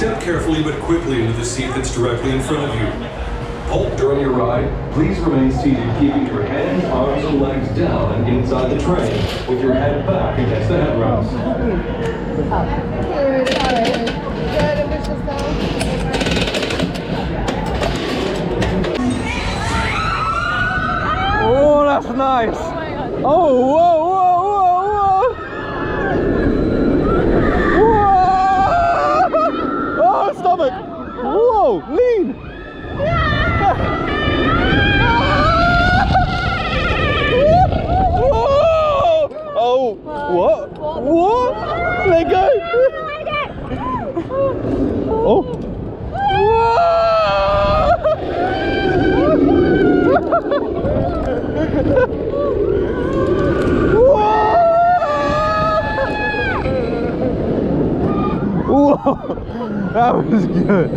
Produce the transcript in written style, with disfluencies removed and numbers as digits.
Step carefully but quickly into the seat that's directly in front of you. Halt during your ride. Please remain seated, keeping your hands, arms, and legs down and inside the train, with your head back against the headrest. Oh, that's nice. Oh, whoa, whoa, whoa, whoa. Whoa! Oh, stomach. Whoa, lean. Oh, what? What? Let go. Oh. Whoa, that was good.